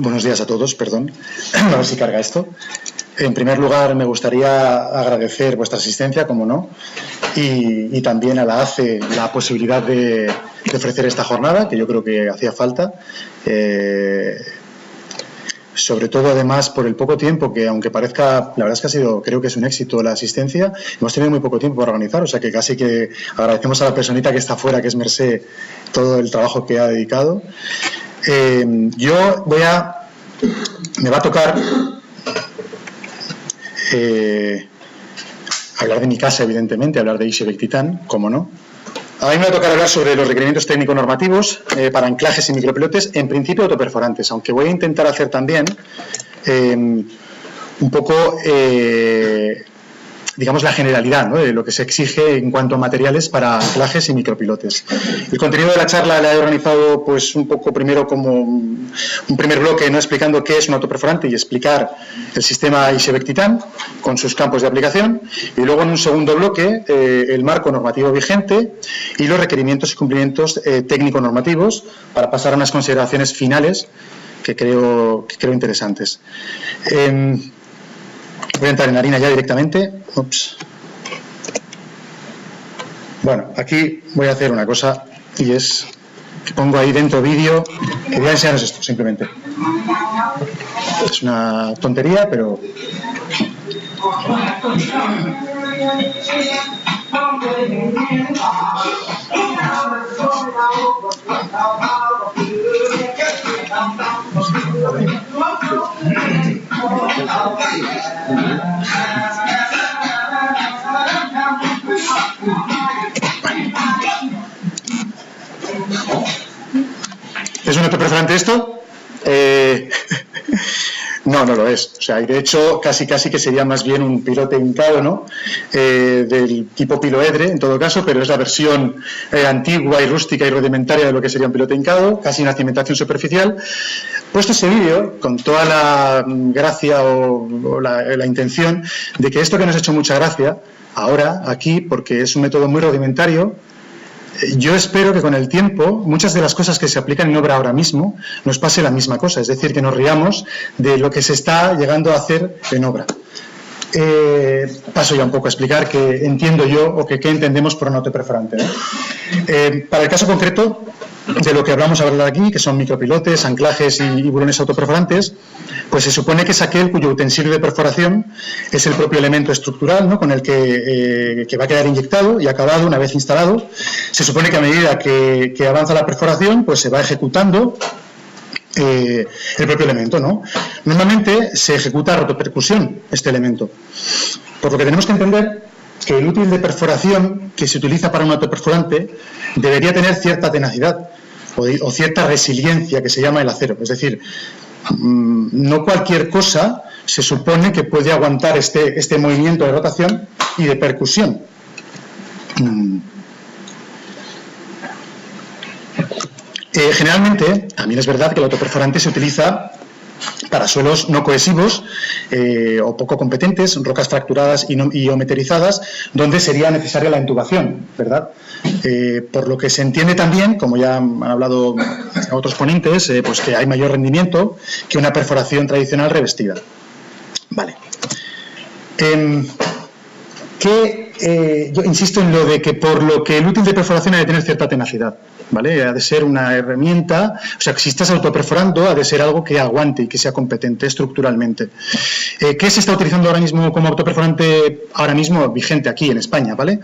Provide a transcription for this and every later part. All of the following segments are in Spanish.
Buenos días a todos, perdón. A ver si carga esto. En primer lugar, me gustaría agradecer vuestra asistencia, como no, y también a la ACE la posibilidad de ofrecer esta jornada, que yo creo que hacía falta. Sobre todo, además, por el poco tiempo que, aunque parezca, la verdad es que ha sido, creo que es un éxito la asistencia, hemos tenido muy poco tiempo para organizar, o sea que casi que agradecemos a la personita que está afuera, que es Mercé, todo el trabajo que ha dedicado. Me va a tocar hablar de mi casa, evidentemente, hablar de ISE Bectitan, como no. A mí me va a tocar hablar sobre los requerimientos técnico-normativos para anclajes y micropilotes, en principio autoperforantes, aunque voy a intentar hacer también un poco, digamos, la generalidad, ¿no?, de lo que se exige en cuanto a materiales para anclajes y micropilotes. El contenido de la charla la he organizado pues un poco primero como un primer bloque, ¿no?, explicando qué es un autoperforante y explicar el sistema ISE Bectitan con sus campos de aplicación, y luego en un segundo bloque el marco normativo vigente y los requerimientos y cumplimientos técnico-normativos, para pasar a unas consideraciones finales que creo interesantes. Voy a entrar en harina ya directamente. Ups. Bueno, aquí voy a hacer una cosa, y es que pongo ahí dentro vídeo, que voy a enseñaros esto, simplemente. Es una tontería, pero... ¿Es un autoperforante esto? No, no lo es. O sea, y de hecho, casi que sería más bien un pilote hincado, ¿no? Del tipo piloedre, en todo caso, pero es la versión antigua y rústica y rudimentaria de lo que sería un pilote hincado, casi una cimentación superficial. Puesto ese vídeo, con toda la gracia o la intención de que esto que nos ha hecho mucha gracia, ahora, aquí, porque es un método muy rudimentario, yo espero que con el tiempo, muchas de las cosas que se aplican en obra ahora mismo, nos pase la misma cosa, es decir, que nos riamos de lo que se está llegando a hacer en obra. Paso ya un poco a explicar qué entiendo yo o qué entendemos por un autoperforante, ¿no? Para el caso concreto de lo que hablamos a hablar aquí, que son micropilotes, anclajes y bulones autoperforantes, pues se supone que es aquel cuyo utensilio de perforación es el propio elemento estructural, ¿no?, con el que va a quedar inyectado y acabado una vez instalado. Se supone que a medida que avanza la perforación, pues se va ejecutando el propio elemento, ¿no? Normalmente se ejecuta a rotopercusión este elemento, por lo que tenemos que entender que el útil de perforación que se utiliza para un autoperforante debería tener cierta tenacidad o cierta resiliencia, que se llama el acero. Es decir, no cualquier cosa se supone que puede aguantar este movimiento de rotación y de percusión. Generalmente, también es verdad que el autoperforante se utiliza para suelos no cohesivos o poco competentes, rocas fracturadas y o meteorizadas, donde sería necesaria la intubación, ¿verdad? Por lo que se entiende también, como ya han hablado otros ponentes, pues que hay mayor rendimiento que una perforación tradicional revestida. Vale. Yo insisto en lo de que por lo que el útil de perforación ha de tener cierta tenacidad, ¿vale? Ha de ser una herramienta, o sea, que si estás autoperforando ha de ser algo que aguante y que sea competente estructuralmente. ¿Qué se está utilizando ahora mismo como autoperforante, ahora mismo vigente aquí en España, ¿vale?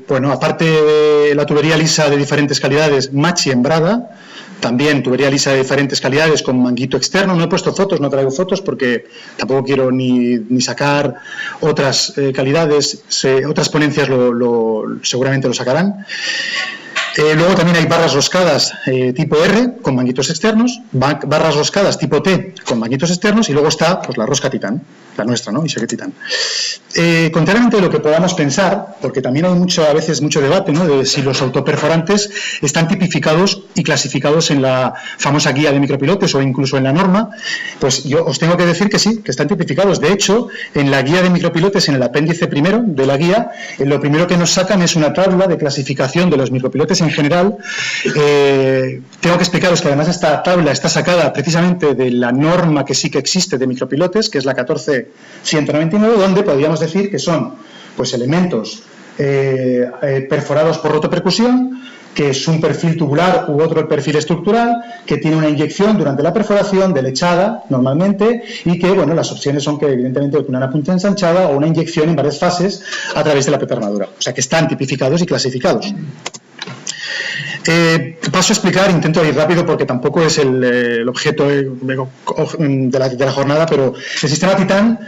Bueno, aparte de la tubería lisa de diferentes calidades, Machi Embrada, también tubería lisa de diferentes calidades con manguito externo. No he puesto fotos, no traigo fotos porque tampoco quiero ni sacar otras calidades. Otras ponencias seguramente lo sacarán. Luego también hay barras roscadas tipo R con manguitos externos, barras roscadas tipo T con manguitos externos, y luego está pues la rosca Titán, la nuestra, ¿no? ISE Titán. Contrariamente de lo que podamos pensar, porque también hay a veces mucho debate, ¿no?, de si los autoperforantes están tipificados y clasificados en la famosa guía de micropilotes o incluso en la norma, pues yo os tengo que decir que sí, que están tipificados. De hecho, en la guía de micropilotes, en el apéndice primero de la guía, lo primero que nos sacan es una tabla de clasificación de los micropilotes en general, tengo que explicaros que además esta tabla está sacada precisamente de la norma que sí que existe de micropilotes, que es la 14199, donde podríamos decir que son pues elementos perforados por rotopercusión, que es un perfil tubular u otro perfil estructural, que tiene una inyección durante la perforación de lechada, normalmente, y que, bueno, las opciones son que, evidentemente, una punta ensanchada o una inyección en varias fases a través de la propia armadura. O sea, que están tipificados y clasificados. Paso a explicar, intento ir rápido porque tampoco es el objeto de la jornada, pero el sistema Titan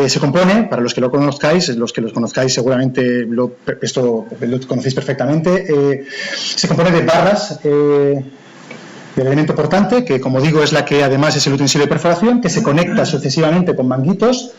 se compone, para los que lo conozcáis, los que los conozcáis seguramente esto lo conocéis perfectamente, se compone de barras del elemento portante, que como digo es la que además es el utensilio de perforación, que se conecta sucesivamente con manguitos.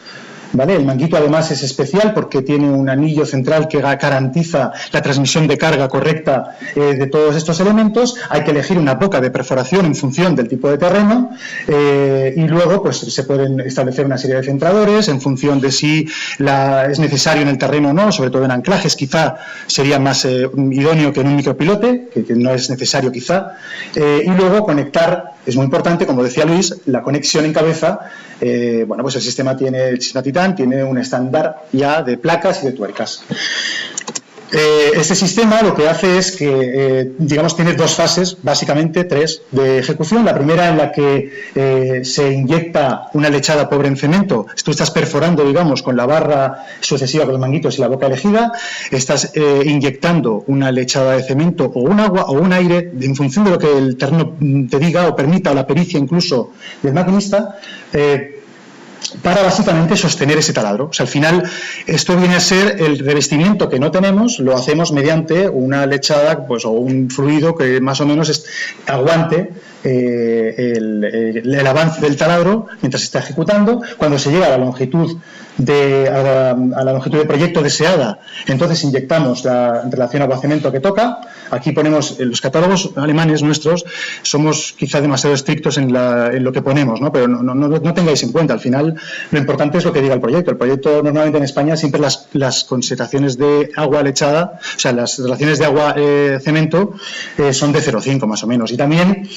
¿Vale? El manguito además es especial porque tiene un anillo central que garantiza la transmisión de carga correcta de todos estos elementos. Hay que elegir una boca de perforación en función del tipo de terreno y luego pues se pueden establecer una serie de centradores en función de si es necesario en el terreno o no, sobre todo en anclajes quizá sería más idóneo que en un micropilote, que no es necesario quizá, y luego conectar, es muy importante, como decía Luis, la conexión en cabeza. Bueno, pues el sistema Titan tiene un estándar ya de placas y de tuercas. Este sistema lo que hace es que, digamos, tiene dos fases, básicamente tres, de ejecución. La primera en la que se inyecta una lechada pobre en cemento. Tú estás perforando, digamos, con la barra sucesiva con los manguitos y la boca elegida. Estás inyectando una lechada de cemento o un agua o un aire en función de lo que el terreno te diga o permita, o la pericia incluso del maquinista, para básicamente sostener ese taladro. O sea, al final esto viene a ser el revestimiento que no tenemos, lo hacemos mediante una lechada pues, o un fluido que más o menos aguante el avance del taladro mientras se está ejecutando. Cuando se llega a la longitud de proyecto deseada, entonces inyectamos la relación agua-cemento que toca. Aquí ponemos, en los catálogos alemanes nuestros, somos quizá demasiado estrictos en lo que ponemos, ¿no? Pero no tengáis en cuenta, al final lo importante es lo que diga el proyecto. El proyecto normalmente en España siempre las concentraciones de agua lechada, o sea, las relaciones de agua-cemento son de 0,5 más o menos. Y también,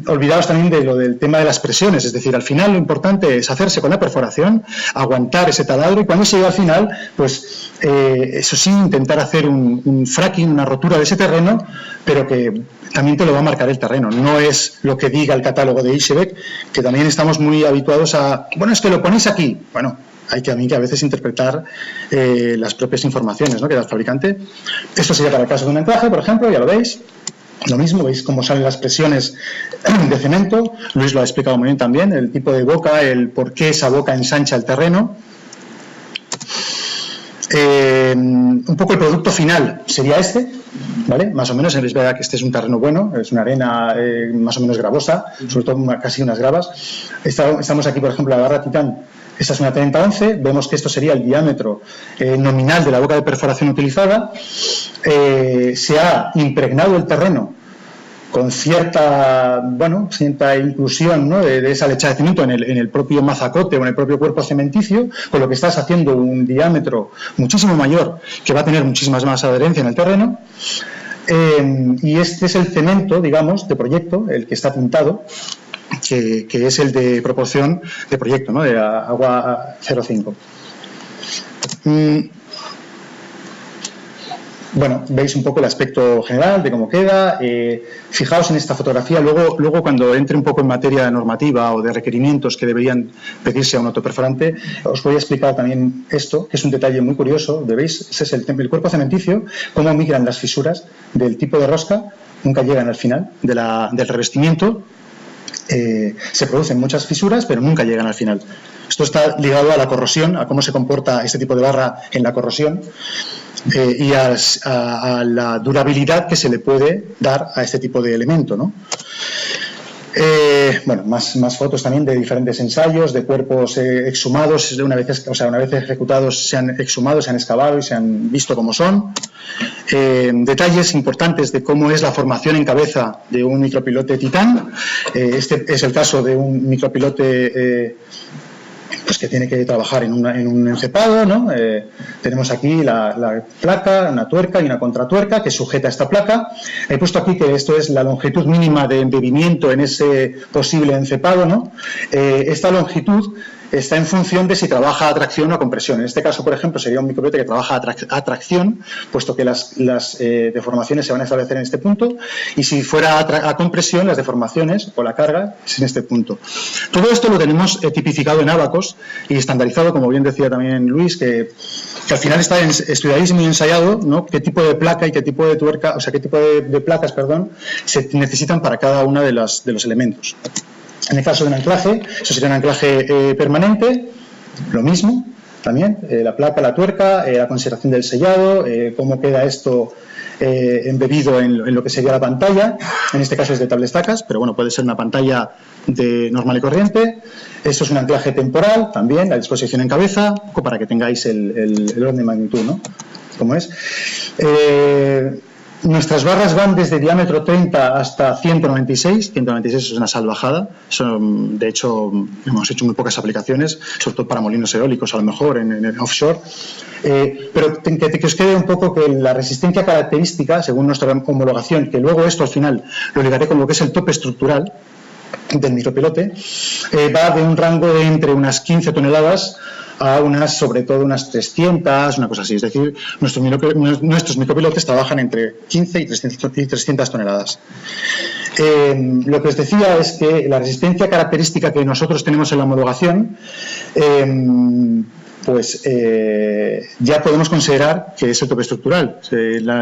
olvidaos también de lo del tema de las presiones, es decir, al final lo importante es hacerse con la perforación, aguantar ese taladro y cuando se llega al final, pues eso sí, intentar hacer un fracking, una rotura de ese terreno, pero que también te lo va a marcar el terreno. No es lo que diga el catálogo de Ischebeck, que también estamos muy habituados a, bueno, es que lo ponéis aquí. Bueno, hay que a veces interpretar las propias informaciones, ¿no?, que da el fabricante. Esto sería para el caso de un anclaje, por ejemplo, ya lo veis. Lo mismo, veis cómo salen las presiones de cemento. Luis lo ha explicado muy bien también, el tipo de boca, el por qué esa boca ensancha el terreno. Un poco el producto final sería este, ¿vale? Más o menos, es verdad que este es un terreno bueno, es una arena más o menos gravosa, sobre todo casi unas gravas. Estamos aquí, por ejemplo, la barra Titan. Esta es una 3011, vemos que esto sería el diámetro nominal de la boca de perforación utilizada. Se ha impregnado el terreno con cierta inclusión, ¿no?, de esa lechada de cemento en el propio mazacote o en el propio cuerpo cementicio, con lo que estás haciendo un diámetro muchísimo mayor que va a tener muchísimas más adherencia en el terreno. Y este es el cemento, digamos, de proyecto, el que está pintado, que es el de proporción de proyecto, ¿no?, de agua 0,5. Bueno, veis un poco el aspecto general de cómo queda. Fijaos en esta fotografía, luego cuando entre un poco en materia normativa o de requerimientos que deberían pedirse a un autoperforante, os voy a explicar también esto, que es un detalle muy curioso. ¿Veis? Ese es el cuerpo cementicio, cómo migran las fisuras del tipo de rosca, nunca llegan al final del revestimiento. Se producen muchas fisuras, pero nunca llegan al final. Esto está ligado a la corrosión, a cómo se comporta este tipo de barra en la corrosión. Y a la durabilidad que se le puede dar a este tipo de elemento, ¿no? Bueno, más fotos también de diferentes ensayos, de cuerpos exhumados, una vez ejecutados se han exhumado, se han excavado y se han visto cómo son. Detalles importantes de cómo es la formación en cabeza de un micropilote Titan. Este es el caso de un micropilote pues que tiene que trabajar en un encepado, ¿no? Tenemos aquí la placa, una tuerca y una contratuerca que sujeta esta placa. He puesto aquí que esto es la longitud mínima de embebimiento en ese posible encepado, ¿no? Esta longitud está en función de si trabaja a tracción o a compresión. En este caso, por ejemplo, sería un micropilote que trabaja a tracción, puesto que las deformaciones se van a establecer en este punto, y si fuera a compresión, las deformaciones o la carga es en este punto. Todo esto lo tenemos tipificado en Abacos y estandarizado, como bien decía también Luis, que al final está estudiadísimo y ensayado, ¿no? Qué tipo de placa y qué tipo de tuerca, o sea, qué tipo de placas, perdón, se necesitan para cada uno de los elementos. En el caso de un anclaje, eso sería un anclaje permanente, lo mismo también, la placa, la tuerca, la consideración del sellado, cómo queda esto embebido en lo que sería la pantalla. En este caso es de tablestacas, pero bueno, puede ser una pantalla normal y corriente. Esto es un anclaje temporal, también, la disposición en cabeza, un poco para que tengáis el orden de magnitud, ¿no? ¿Cómo es? Nuestras barras van desde diámetro 30 hasta 196. 196 es una salvajada. De hecho, hemos hecho muy pocas aplicaciones, sobre todo para molinos eólicos, a lo mejor, en offshore. Pero que os quede un poco que la resistencia característica, según nuestra homologación, que luego esto al final lo ligaré con lo que es el tope estructural del micropilote, va de un rango de entre unas 15 toneladas a sobre todo unas 300, una cosa así. Es decir, nuestros micropilotes trabajan entre 15 y 300 toneladas. Lo que os decía es que la resistencia característica que nosotros tenemos en la homologación, ya podemos considerar que es el tope estructural.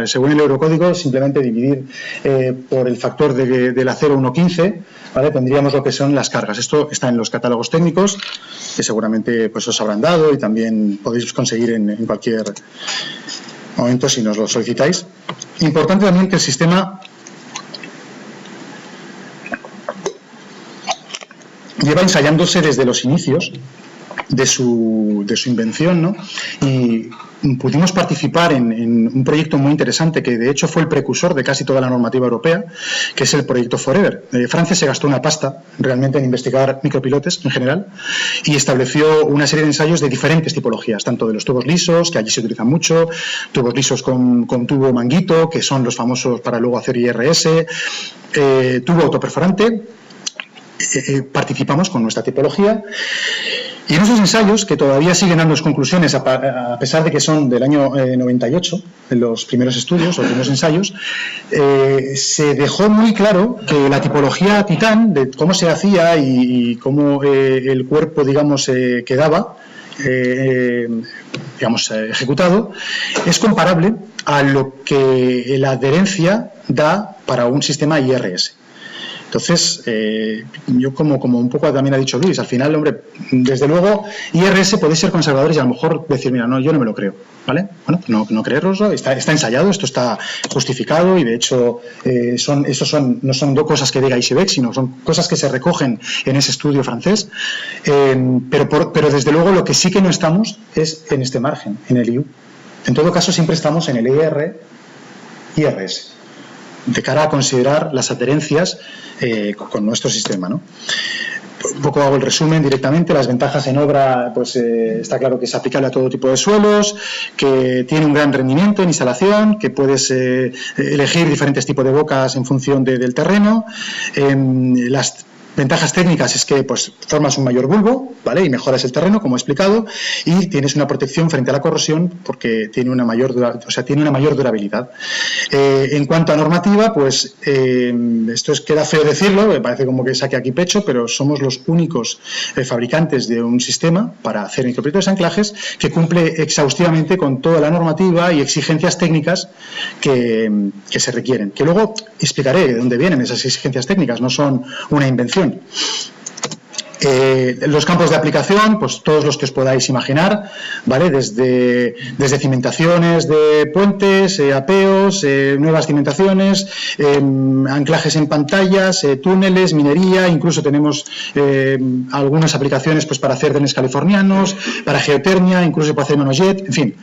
Según el Eurocódigo, simplemente dividir por el factor del acero 1,15, ¿vale? Tendríamos lo que son las cargas. Esto está en los catálogos técnicos, que seguramente pues, os habrán dado y también podéis conseguir en cualquier momento si nos lo solicitáis. Importante también que el sistema lleva ensayándose desde los inicios de su invención, ¿no? Y pudimos participar en un proyecto muy interesante que de hecho fue el precursor de casi toda la normativa europea, que es el proyecto Forever. Francia se gastó una pasta realmente en investigar micropilotes en general y estableció una serie de ensayos de diferentes tipologías, tanto de los tubos lisos, que allí se utilizan mucho, tubos lisos con tubo manguito, que son los famosos para luego hacer IRS, tubo autoperforante. Participamos con nuestra tipología. Y en esos ensayos, que todavía siguen dando conclusiones, a pesar de que son del año 98, en los primeros estudios, los primeros ensayos, se dejó muy claro que la tipología Titán, de cómo se hacía y cómo el cuerpo, digamos, quedaba, ejecutado, es comparable a lo que la adherencia da para un sistema IRS. Entonces, yo como un poco también ha dicho Luis, al final, hombre, desde luego, IRS podéis ser conservadores y a lo mejor decir, mira, no, yo no me lo creo, ¿vale? Bueno, no creeroslo, está ensayado, esto está justificado y de hecho no son dos cosas que diga ISEBEC, sino son cosas que se recogen en ese estudio francés, pero desde luego lo que sí que no estamos es en este margen, en el IU. En todo caso, siempre estamos en el IRS. De cara a considerar las adherencias con nuestro sistema, ¿no? Un poco hago el resumen directamente. Las ventajas en obra, pues está claro que es aplicable a todo tipo de suelos, que tiene un gran rendimiento en instalación, que puedes elegir diferentes tipos de bocas en función del terreno. Las ventajas técnicas es que pues formas un mayor bulbo, ¿vale? Y mejoras el terreno, como he explicado, y tienes una protección frente a la corrosión porque tiene una mayor durabilidad. En cuanto a normativa, pues queda feo decirlo, me parece como que saque aquí pecho, pero somos los únicos fabricantes de un sistema para hacer micropilotes de anclajes que cumple exhaustivamente con toda la normativa y exigencias técnicas que se requieren. Que luego explicaré de dónde vienen esas exigencias técnicas, no son una invención. Los campos de aplicación, pues todos los que os podáis imaginar, ¿vale? Desde cimentaciones de puentes, apeos, nuevas cimentaciones, anclajes en pantallas, túneles, minería, incluso tenemos algunas aplicaciones pues para hacer trenes californianos, para geotermia, incluso para hacer monojet, en fin.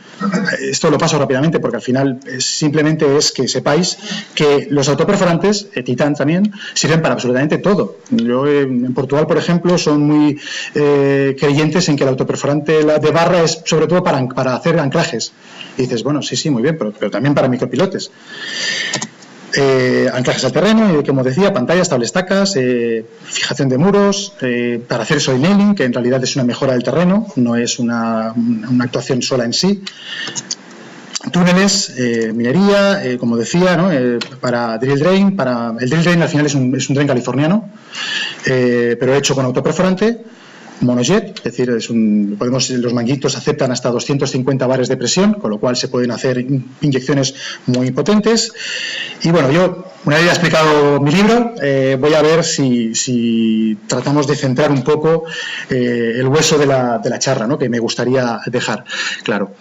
Esto lo paso rápidamente porque al final simplemente es que sepáis que los autoperforantes, Titán también, sirven para absolutamente todo. Yo en Portugal, por ejemplo, son muy creyentes en que el autoperforante de barra es sobre todo para hacer anclajes. Y dices, bueno, sí, muy bien, pero también para micropilotes. Anclajes al terreno, como decía, pantallas, tablestacas, fijación de muros, para hacer soil nailing, que en realidad es una mejora del terreno, no es una actuación sola en sí. Túneles, minería, como decía, ¿no? Para drill drain, el drill drain al final es un drain californiano, pero hecho con autoperforante, monojet, es decir, los manguitos aceptan hasta 250 bares de presión, con lo cual se pueden hacer inyecciones muy potentes. Y bueno, yo, una vez ya he explicado mi libro, voy a ver si tratamos de centrar un poco el hueso de la charla, ¿no? Que me gustaría dejar claro.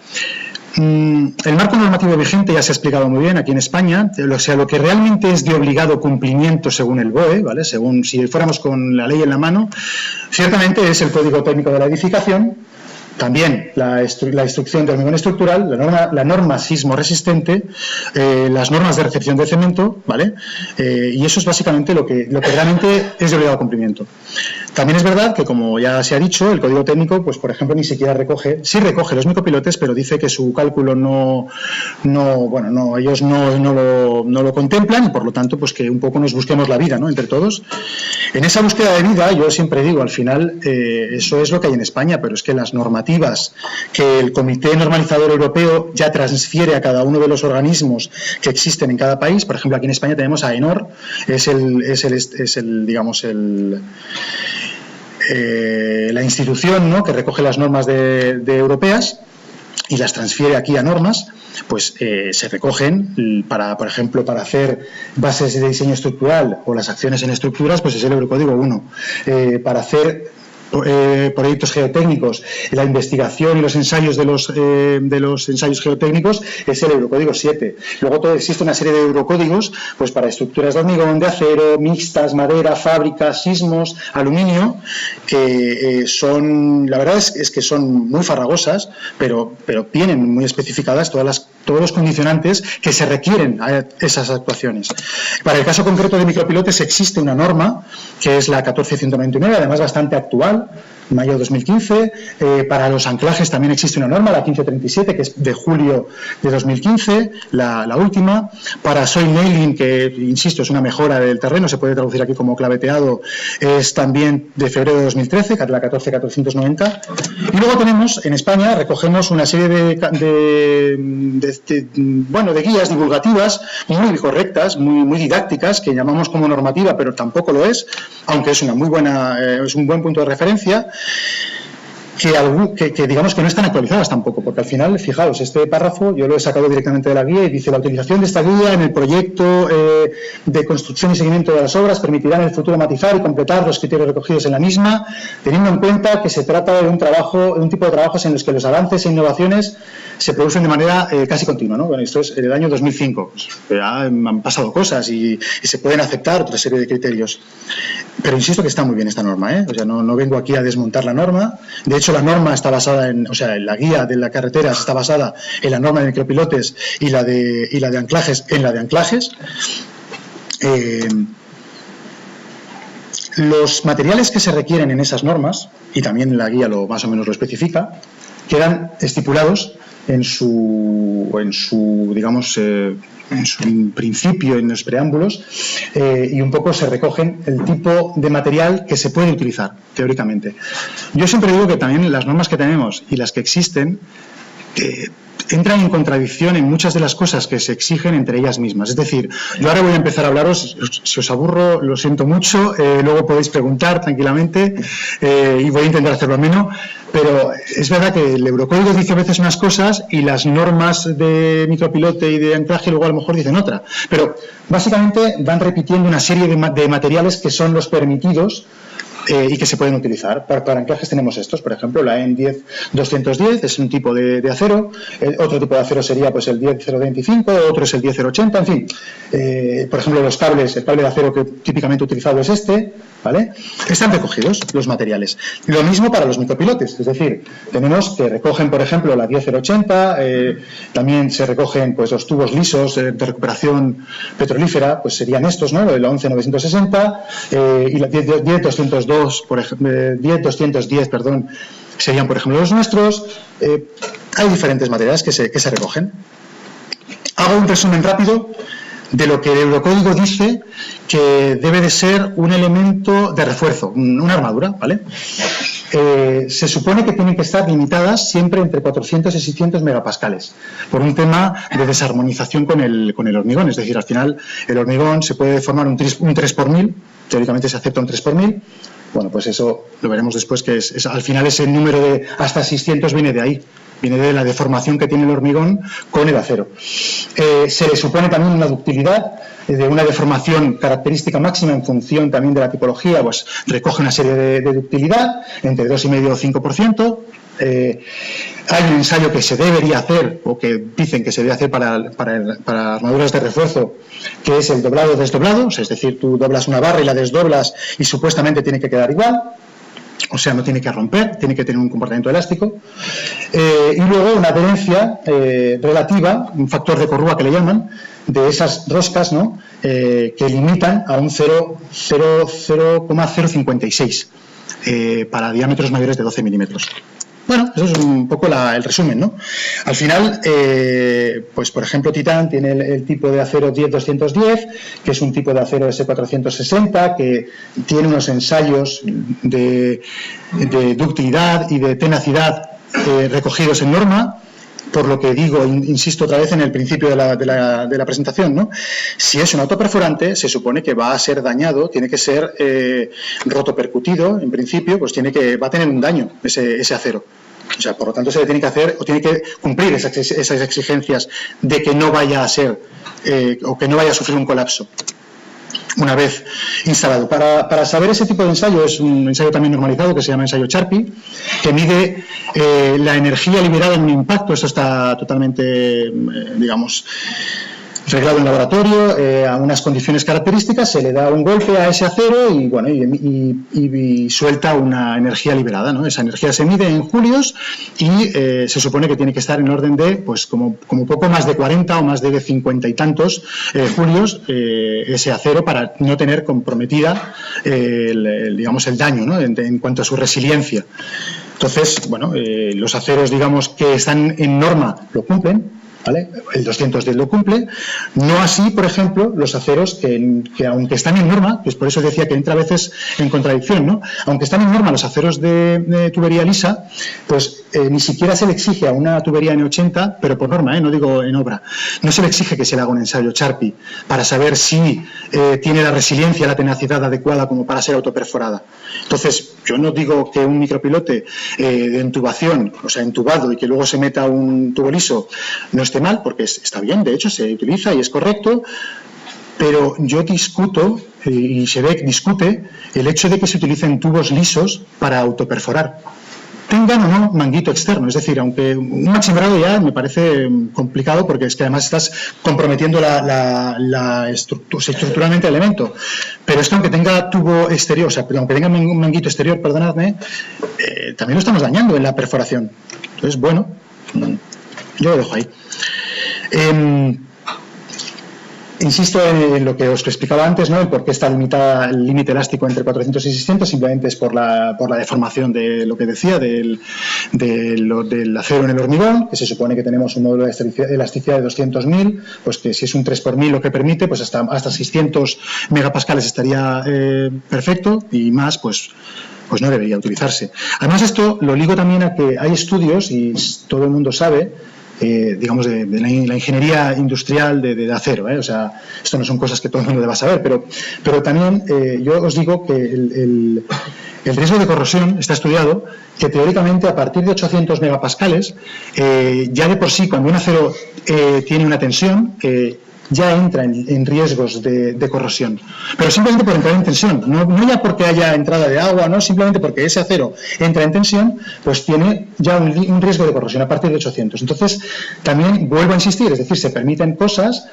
El marco normativo vigente ya se ha explicado muy bien aquí en España, o sea, lo que realmente es de obligado cumplimiento según el BOE, ¿vale? Según si fuéramos con la ley en la mano, ciertamente es el Código Técnico de la Edificación, también la instrucción de hormigón estructural, la norma sismo resistente, las normas de recepción de cemento, ¿vale? Y eso es básicamente lo que realmente es de obligado cumplimiento. También es verdad que, como ya se ha dicho, el código técnico, pues por ejemplo, ni siquiera sí recoge los micropilotes, pero dice que su cálculo ellos no lo contemplan y por lo tanto, pues que un poco nos busquemos la vida, ¿no? Entre todos. En esa búsqueda de vida, yo siempre digo, al final, eso es lo que hay en España, pero es que las normativas que el Comité Normalizador Europeo ya transfiere a cada uno de los organismos que existen en cada país, por ejemplo, aquí en España tenemos a AENOR, la institución, ¿no?, que recoge las normas de europeas y las transfiere aquí a normas, pues se recogen por ejemplo, para hacer bases de diseño estructural o las acciones en estructuras, pues es el Eurocódigo 1. Para hacer proyectos geotécnicos, la investigación y los ensayos de los ensayos geotécnicos es el Eurocódigo 7. Luego existe una serie de eurocódigos, pues para estructuras de hormigón, de acero, mixtas, madera, fábricas, sismos, aluminio, que la verdad es que son muy farragosas, pero tienen muy especificadas todos los condicionantes que se requieren a esas actuaciones. Para el caso concreto de micropilotes existe una norma que es la 14199, además bastante actual, mayo de 2015. Para los anclajes también existe una norma, la 1537, que es de julio de 2015, la última. Para soil nailing, que insisto es una mejora del terreno, se puede traducir aquí como claveteado, es también de febrero de 2013, la 14490. Y luego tenemos, en España, recogemos una serie de guías divulgativas muy correctas, muy didácticas, que llamamos como normativa, pero tampoco lo es, aunque es un buen punto de referencia, que digamos que no están actualizadas tampoco, porque al final, fijaos, este párrafo yo lo he sacado directamente de la guía y dice: la utilización de esta guía en el proyecto de construcción y seguimiento de las obras permitirá en el futuro matizar y completar los criterios recogidos en la misma, teniendo en cuenta que se trata de un tipo de trabajos en los que los avances e innovaciones se producen de manera casi continua, ¿no? Bueno, esto es el año 2005, pues, ya han pasado cosas y se pueden aceptar otra serie de criterios. Pero insisto que está muy bien esta norma, ¿eh? O sea, no vengo aquí a desmontar la norma. De hecho, la norma está basada la guía de la carretera está basada en la norma de micropilotes y la de anclajes en la de anclajes. Los materiales que se requieren en esas normas, y también la guía más o menos lo especifica, quedan estipulados en su principio, en los preámbulos, y un poco se recogen el tipo de material que se puede utilizar, teóricamente. Yo siempre digo que también las normas que tenemos y las que existen entran en contradicción en muchas de las cosas que se exigen entre ellas mismas. Es decir, yo ahora voy a empezar a hablaros, si os aburro, lo siento mucho, luego podéis preguntar tranquilamente y voy a intentar hacerlo ameno, pero es verdad que el Eurocódigo dice a veces unas cosas y las normas de micropilote y de anclaje luego a lo mejor dicen otra. Pero básicamente van repitiendo una serie de materiales que son los permitidos y que se pueden utilizar. Para anclajes tenemos estos, por ejemplo, la EN 10210 es un tipo de acero, otro tipo de acero sería pues el 10025, otro es el 10080, en fin. Por ejemplo, los cables, el cable de acero que típicamente utilizado es este, ¿vale? Están recogidos los materiales. Lo mismo para los micropilotes, es decir, tenemos que recogen, por ejemplo, la 10080, también se recogen pues los tubos lisos de recuperación petrolífera, pues serían estos, ¿no? La 11960 y la 10202, por ejemplo, 10210, perdón, serían, por ejemplo, los nuestros. Hay diferentes materiales que se recogen. Hago un resumen rápido de lo que el Eurocódigo dice que debe de ser un elemento de refuerzo, una armadura, ¿vale? Se supone que tienen que estar limitadas siempre entre 400 y 600 megapascales, por un tema de desarmonización con el hormigón. Es decir, al final el hormigón se puede formar un 3 por 1000, teóricamente se acepta un 3 por 1000. Bueno, pues eso lo veremos después, que al final ese número de hasta 600 viene de ahí. Viene de la deformación que tiene el hormigón con el acero. Se le supone también una ductilidad, de una deformación característica máxima en función también de la tipología, pues recoge una serie de ductilidad, entre 2,5 o 5%. Hay un ensayo que se debería hacer, o que dicen que se debe hacer para armaduras de refuerzo, que es el doblado-desdoblado, es decir, tú doblas una barra y la desdoblas y supuestamente tiene que quedar igual. O sea, no tiene que romper, tiene que tener un comportamiento elástico. Y luego una adherencia relativa, un factor de Corrua que le llaman, de esas roscas, ¿no? Que limitan a un 0,056 para diámetros mayores de 12 milímetros. Bueno, eso es un poco el resumen, ¿no? Al final, pues por ejemplo, Titán tiene el tipo de acero 10210, que es un tipo de acero S460, que tiene unos ensayos de ductilidad y de tenacidad recogidos en norma. Por lo que digo, insisto otra vez en el principio de la presentación, ¿no? Si es un autoperforante, se supone que va a ser dañado, tiene que ser rotopercutido, en principio, pues va a tener un daño ese acero. O sea, por lo tanto, se le tiene que hacer, o tiene que cumplir esas exigencias de que no vaya a ser, o que no vaya a sufrir un colapso una vez instalado. Para saber ese tipo de ensayo, es un ensayo también normalizado que se llama ensayo Charpy, que mide la energía liberada en un impacto. Esto está totalmente, digamos, reglado en laboratorio, a unas condiciones características, se le da un golpe a ese acero y, bueno, y suelta una energía liberada, ¿no? Esa energía se mide en julios y se supone que tiene que estar en orden de, pues, como poco más de 40 o más de 50 y tantos julios ese acero, para no tener comprometida digamos, el daño, ¿no? En cuanto a su resiliencia. Entonces, bueno, los aceros, digamos, que están en norma lo cumplen, ¿vale? El 210 lo cumple, no así, por ejemplo, los aceros que aunque están en norma, pues por eso decía que entra a veces en contradicción, ¿no? Aunque están en norma los aceros de tubería lisa, pues ni siquiera se le exige a una tubería N80, pero por norma, no digo en obra, no se le exige que se le haga un ensayo Charpy para saber si tiene la resiliencia, la tenacidad adecuada como para ser autoperforada. Entonces, yo no digo que un micropilote de intubación, o sea, entubado y que luego se meta un tubo liso, no esté mal, porque está bien, de hecho se utiliza y es correcto, pero yo discuto, y SEDEC discute, el hecho de que se utilicen tubos lisos para autoperforar, tengan o no manguito externo. Es decir, aunque un maximbrado ya me parece complicado, porque es que además estás comprometiendo estructuralmente el elemento, pero es que aunque tenga tubo exterior, o sea, aunque tenga un manguito exterior, perdonadme, también lo estamos dañando en la perforación. Entonces, bueno, yo lo dejo ahí. Insisto en lo que os explicaba antes, ¿no? El por qué está limitada el límite elástico entre 400 y 600, simplemente es por la deformación de lo que decía, del acero en el hormigón, que se supone que tenemos un módulo de elasticidad de 200.000, pues que si es un 3 por 1000 lo que permite, pues hasta 600 megapascales estaría perfecto, y más, pues no debería utilizarse. Además, esto lo ligo también a que hay estudios, y todo el mundo sabe, digamos, de la ingeniería industrial de acero, o sea, esto no son cosas que todo el mundo deba saber, pero también yo os digo que el riesgo de corrosión está estudiado, que teóricamente a partir de 800 megapascales, ya de por sí, cuando un acero tiene una tensión, ya entra en riesgos de corrosión, pero simplemente por entrar en tensión, no ya porque haya entrada de agua, no, simplemente porque ese acero entra en tensión, pues tiene ya un riesgo de corrosión a partir de 800. Entonces, también vuelvo a insistir, es decir, se permiten cosas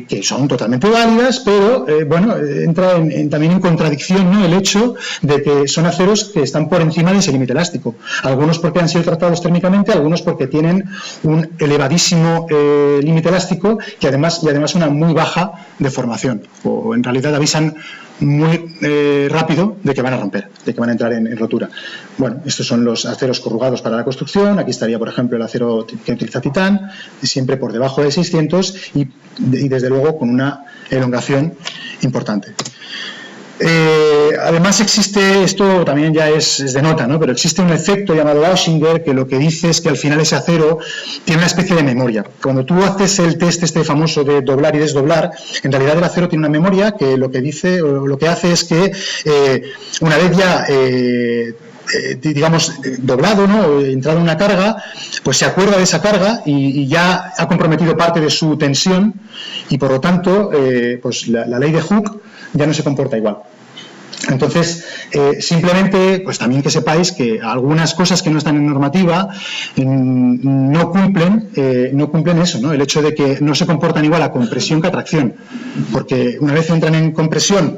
que son totalmente válidas, pero bueno, entra también en contradicción, ¿no?, el hecho de que son aceros que están por encima de ese límite elástico. Algunos porque han sido tratados térmicamente, algunos porque tienen un elevadísimo límite elástico y además una muy baja deformación, o en realidad avisan muy rápido de que van a romper, de que van a entrar en rotura. Bueno, estos son los aceros corrugados para la construcción. Aquí estaría, por ejemplo, el acero que utiliza Titán, siempre por debajo de 600 y desde luego con una elongación importante. Además existe, esto también ya es de nota, ¿no?, pero existe un efecto llamado Auchinger que lo que dice es que al final ese acero tiene una especie de memoria. Cuando tú haces el test este famoso de doblar y desdoblar, en realidad el acero tiene una memoria que lo que dice o lo que hace es que una vez ya digamos doblado, ¿no?, entrado en una carga, pues se acuerda de esa carga y ya ha comprometido parte de su tensión y por lo tanto pues la ley de Hooke ya no se comporta igual. Entonces, simplemente, pues también que sepáis que algunas cosas que no están en normativa no cumplen eso, ¿no?, el hecho de que no se comportan igual a compresión que a tracción, porque una vez entran en compresión,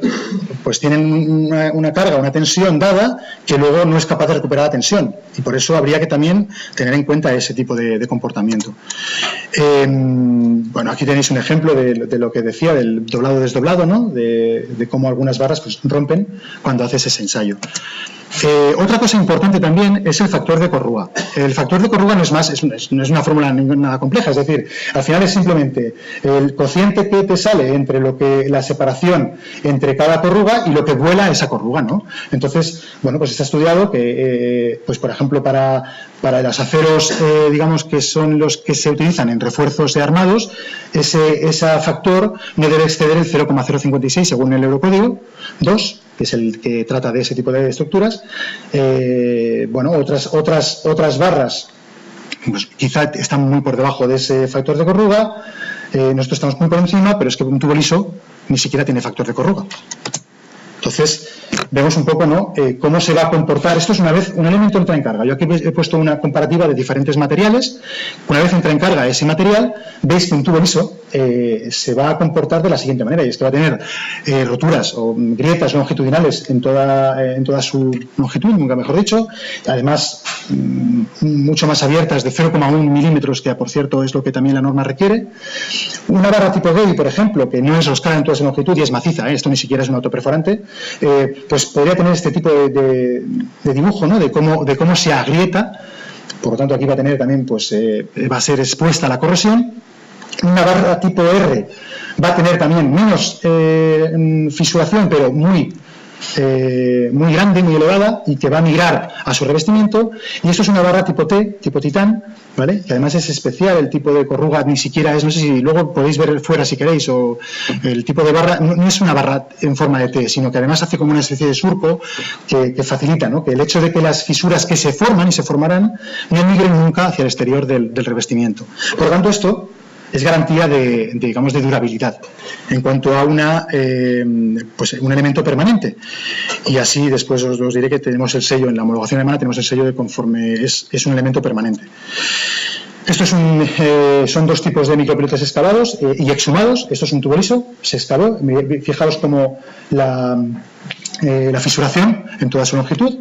pues tienen una carga, una tensión dada que luego no es capaz de recuperar la tensión, y por eso habría que también tener en cuenta ese tipo de comportamiento. Bueno, aquí tenéis un ejemplo de lo que decía, del doblado-desdoblado, ¿no?, de cómo algunas barras pues rompen cuando haces ese ensayo. Otra cosa importante también es el factor de corrúa. El factor de corrúa no es una fórmula nada compleja, es decir, al final es simplemente el cociente que te sale entre la separación entre cada corruga y lo que vuela esa corruga, ¿no? Entonces, bueno, pues está estudiado que, pues por ejemplo, para los aceros, digamos, que son los que se utilizan en refuerzos de armados, ese factor no debe exceder el 0,056 según el Eurocódigo 2, que es el que trata de ese tipo de estructuras. Bueno, otras barras pues quizá están muy por debajo de ese factor de corruga, nosotros estamos muy por encima, pero es que un tubo liso ni siquiera tiene factor de corruga. Entonces, vemos un poco, ¿no?, cómo se va a comportar. Esto es una vez un elemento entra en carga. Yo aquí he puesto una comparativa de diferentes materiales. Una vez entra en carga ese material, veis que un tubo liso se va a comportar de la siguiente manera, y es que va a tener roturas o grietas longitudinales en toda su longitud, nunca mejor dicho, además mucho más abiertas, de 0,1 milímetros, que por cierto es lo que también la norma requiere. Una barra tipo Gay, por ejemplo, que no es roscada en toda su longitud y es maciza, esto ni siquiera es un autoperforante, pues podría tener este tipo de dibujo, ¿no?, de cómo se agrieta. Por lo tanto, aquí va a tener también, pues va a ser expuesta a la corrosión. Una barra tipo R va a tener también menos fisuración, pero muy grande, muy elevada, y que va a migrar a su revestimiento. Y esto es una barra tipo T, tipo Titán, ¿vale?, que además es especial. El tipo de corruga ni siquiera es, no sé si luego podéis ver fuera si queréis, o el tipo de barra no es una barra en forma de T, sino que además hace como una especie de surco que facilita, ¿no?, que el hecho de que las fisuras que se forman y se formarán no migren nunca hacia el exterior del revestimiento. Por lo tanto, esto es garantía digamos, de durabilidad en cuanto a pues un elemento permanente. Y así después os diré que tenemos el sello, en la homologación alemana tenemos el sello de conforme es un elemento permanente. Esto son dos tipos de micropilotes excavados y exhumados. Esto es un tubo liso, se excavó. Fijaos como la fisuración en toda su longitud.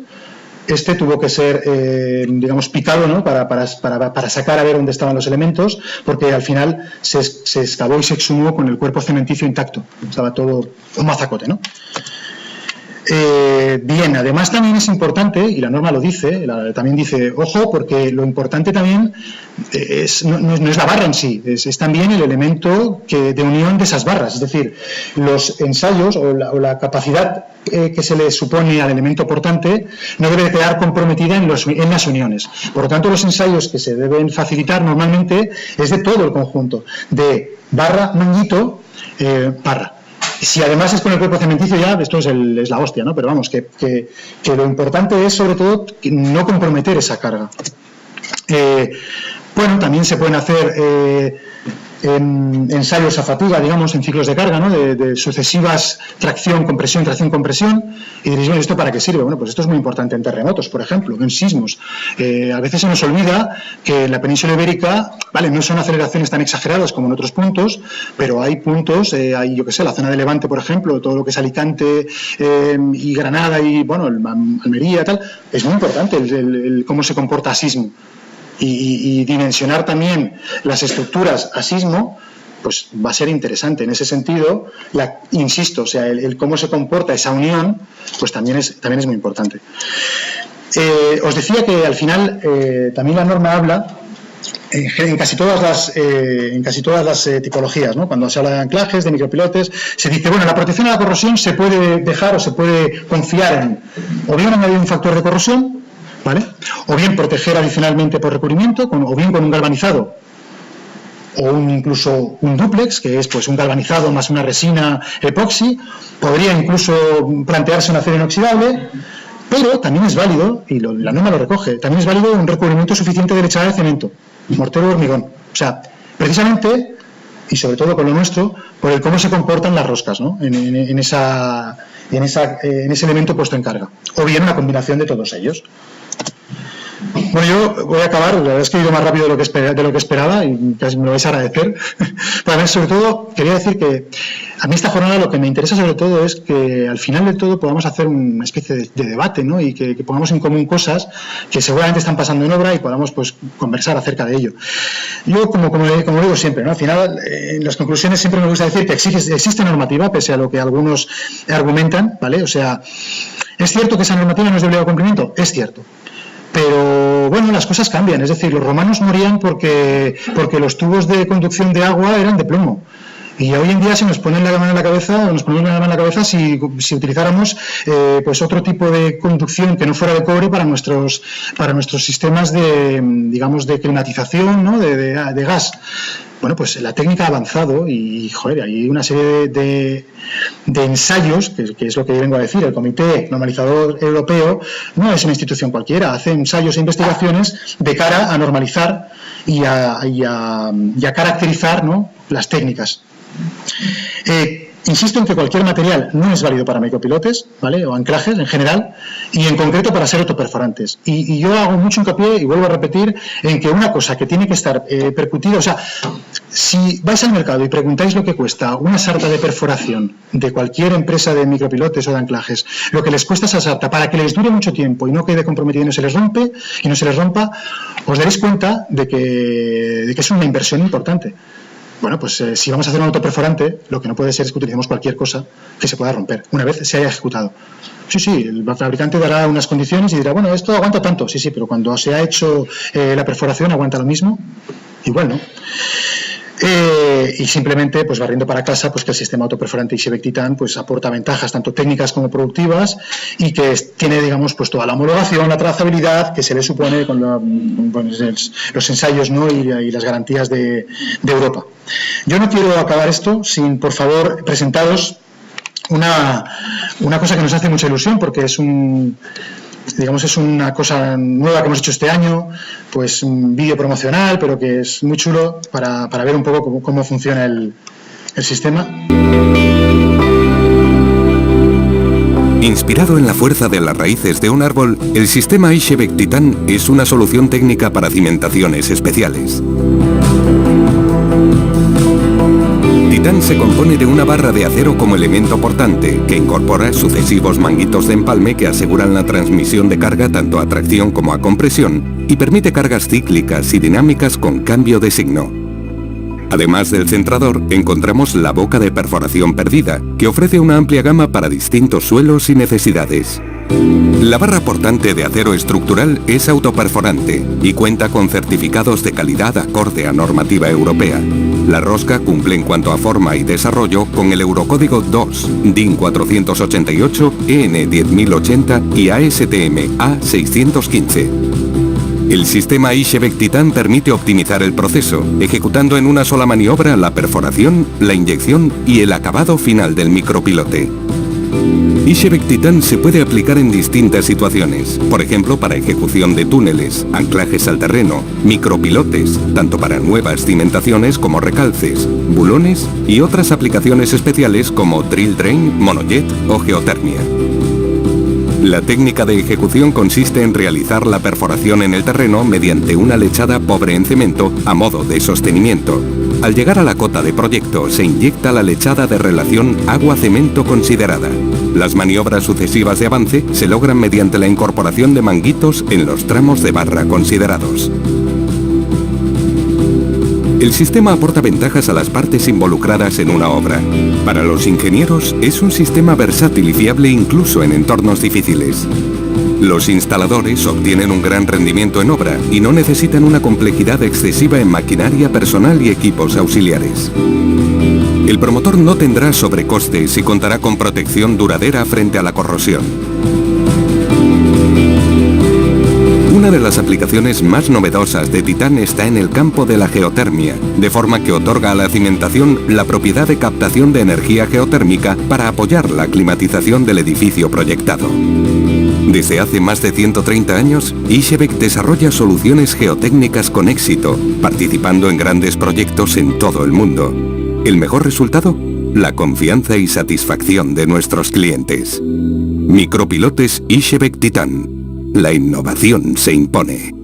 Este tuvo que ser, digamos, picado, ¿no?, para sacar a ver dónde estaban los elementos, porque al final se excavó y se exhumó con el cuerpo cementicio intacto. Estaba todo un mazacote, ¿no? Bien, además también es importante, y la norma lo dice, también dice, ojo, porque lo importante también no es la barra en sí, es también el elemento de unión de esas barras, es decir, los ensayos o la capacidad que se le supone al elemento portante no debe quedar comprometida en las uniones. Por lo tanto, los ensayos que se deben facilitar normalmente es de todo el conjunto, de barra, manguito, barra. Si además es con el cuerpo cementicio, ya esto es la hostia, ¿no? Pero vamos, que lo importante es sobre todo no comprometer esa carga. Bueno, también se pueden hacer ensayos a fatiga, digamos, en ciclos de carga, ¿no? De sucesivas tracción, compresión, y diréis, bueno, ¿esto para qué sirve? Bueno, pues esto es muy importante en terremotos, por ejemplo, en sismos. A veces se nos olvida que en la península ibérica, vale, no son aceleraciones tan exageradas como en otros puntos, pero hay puntos, hay, yo qué sé, la zona de Levante, por ejemplo, todo lo que es Alicante y Granada y, bueno, Almería, tal, es muy importante el cómo se comporta a sismo. Y dimensionar también las estructuras a sismo, pues va a ser interesante. En ese sentido, insisto, o sea, el cómo se comporta esa unión, pues también es muy importante. Os decía que al final también la norma habla en casi todas las tipologías, ¿no? Cuando se habla de anclajes, de micropilotes, se dice, bueno, la protección a la corrosión se puede dejar o se puede confiar en, o bien añadir un factor de corrosión, ¿vale? O bien proteger adicionalmente por recubrimiento, o bien con un galvanizado, o incluso un dúplex, que es pues un galvanizado más una resina epoxi. Podría incluso plantearse un acero inoxidable, pero también es válido, y la norma lo recoge, también es válido un recubrimiento suficiente de lechada de cemento, mortero o hormigón. O sea, precisamente, y sobre todo con lo nuestro, por el cómo se comportan las roscas, ¿no? en ese elemento puesto en carga. O bien una combinación de todos ellos. Bueno, yo voy a acabar, la verdad es que he ido más rápido de lo que esperaba y casi me lo vais a agradecer. Para mí, sobre todo, quería decir que a mí esta jornada lo que me interesa sobre todo es que al final de todo podamos hacer una especie de debate, ¿no? Y que pongamos en común cosas que seguramente están pasando en obra y podamos pues conversar acerca de ello. Yo, como digo siempre, ¿no? Al final, en las conclusiones siempre me gusta decir que existe normativa, pese a lo que algunos argumentan, ¿vale? O sea, ¿es cierto que esa normativa no es de obligado cumplimiento? Es cierto. Pero, bueno, las cosas cambian. Es decir, los romanos morían porque los tubos de conducción de agua eran de plomo. Y hoy en día se nos pone la mano en la cabeza, o nos ponemos la mano en la cabeza si utilizáramos pues otro tipo de conducción que no fuera de cobre para nuestros sistemas de, digamos, de climatización, ¿no? de gas. Bueno, pues la técnica ha avanzado y, joder, hay una serie de ensayos, que es lo que yo vengo a decir. El Comité Normalizador Europeo no es una institución cualquiera, hace ensayos e investigaciones de cara a normalizar y a caracterizar, ¿no? las técnicas. Insisto en que cualquier material no es válido para micropilotes, ¿vale? O anclajes en general, y en concreto para ser autoperforantes. Y yo hago mucho hincapié, y vuelvo a repetir, en que una cosa que tiene que estar percutida, o sea, si vais al mercado y preguntáis lo que cuesta una sarta de perforación de cualquier empresa de micropilotes o de anclajes, lo que les cuesta esa sarta para que les dure mucho tiempo y no quede comprometida y no se les rompa, os daréis cuenta de que es una inversión importante. Bueno, pues si vamos a hacer un autoperforante, lo que no puede ser es que utilicemos cualquier cosa que se pueda romper, una vez se haya ejecutado. Sí, el fabricante dará unas condiciones y dirá, bueno, esto aguanta tanto, sí, pero cuando se ha hecho la perforación aguanta lo mismo, igual, ¿no? Y simplemente, pues barriendo para casa, pues que el sistema autoperforante Ischebect Titan pues aporta ventajas tanto técnicas como productivas y que tiene, digamos, pues toda la homologación, la trazabilidad que se le supone con los ensayos, ¿no? y las garantías de Europa. Yo no quiero acabar esto sin, por favor, presentaros una cosa que nos hace mucha ilusión, porque es una cosa nueva que hemos hecho este año, pues un vídeo promocional, pero que es muy chulo para ver un poco cómo funciona el sistema. Inspirado en la fuerza de las raíces de un árbol, el sistema Ischebect Titan es una solución técnica para cimentaciones especiales. Titan se compone de una barra de acero como elemento portante, que incorpora sucesivos manguitos de empalme que aseguran la transmisión de carga tanto a tracción como a compresión y permite cargas cíclicas y dinámicas con cambio de signo. Además del centrador, encontramos la boca de perforación perdida, que ofrece una amplia gama para distintos suelos y necesidades. La barra portante de acero estructural es autoperforante y cuenta con certificados de calidad acorde a normativa europea. La rosca cumple en cuanto a forma y desarrollo con el Eurocódigo 2, DIN 488, EN 10080 y ASTM A615. El sistema Ischebect Titan permite optimizar el proceso, ejecutando en una sola maniobra la perforación, la inyección y el acabado final del micropilote. Ischebec Titan se puede aplicar en distintas situaciones, por ejemplo para ejecución de túneles, anclajes al terreno, micropilotes, tanto para nuevas cimentaciones como recalces, bulones y otras aplicaciones especiales como drill drain, monojet o geotermia. La técnica de ejecución consiste en realizar la perforación en el terreno mediante una lechada pobre en cemento a modo de sostenimiento. Al llegar a la cota de proyecto se inyecta la lechada de relación agua-cemento considerada. Las maniobras sucesivas de avance se logran mediante la incorporación de manguitos en los tramos de barra considerados. El sistema aporta ventajas a las partes involucradas en una obra. Para los ingenieros es un sistema versátil y fiable incluso en entornos difíciles. Los instaladores obtienen un gran rendimiento en obra y no necesitan una complejidad excesiva en maquinaria personal y equipos auxiliares. El promotor no tendrá sobrecostes y contará con protección duradera frente a la corrosión. Una de las aplicaciones más novedosas de Titan está en el campo de la geotermia, de forma que otorga a la cimentación la propiedad de captación de energía geotérmica para apoyar la climatización del edificio proyectado. Desde hace más de 130 años, Ischebec desarrolla soluciones geotécnicas con éxito, participando en grandes proyectos en todo el mundo. ¿El mejor resultado? La confianza y satisfacción de nuestros clientes. Micropilotes Ischebec Titan. La innovación se impone.